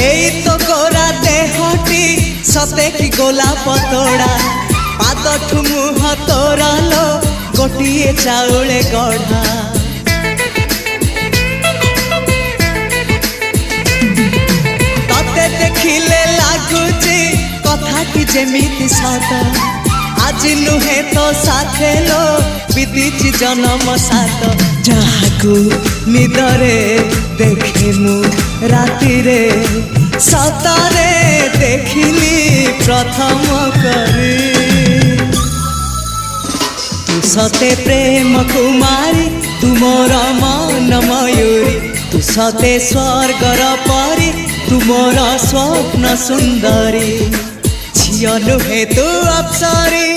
এই তো গোরা দেহটি সতে কি গোলাপ তোড়া পাদঠু মুহ তোরালো গোটিয়ে চাউলে গড়া ততে দেখিলে লাগুছি কথাটি যেমিতি সত আজি নুহে তো সাথে লো বিদিছি জনম সাত যাহাকু নিদরে দেখে মু রাতিরে সতরে দেখিলি প্রথম করে তু সতে প্রেম কুমারী তুমর মন ময়ূরী তু সতে স্বর্গর পরি তুমর স্বপ্ন সুন্দরী ঝিও নুহে তু অপ্সরী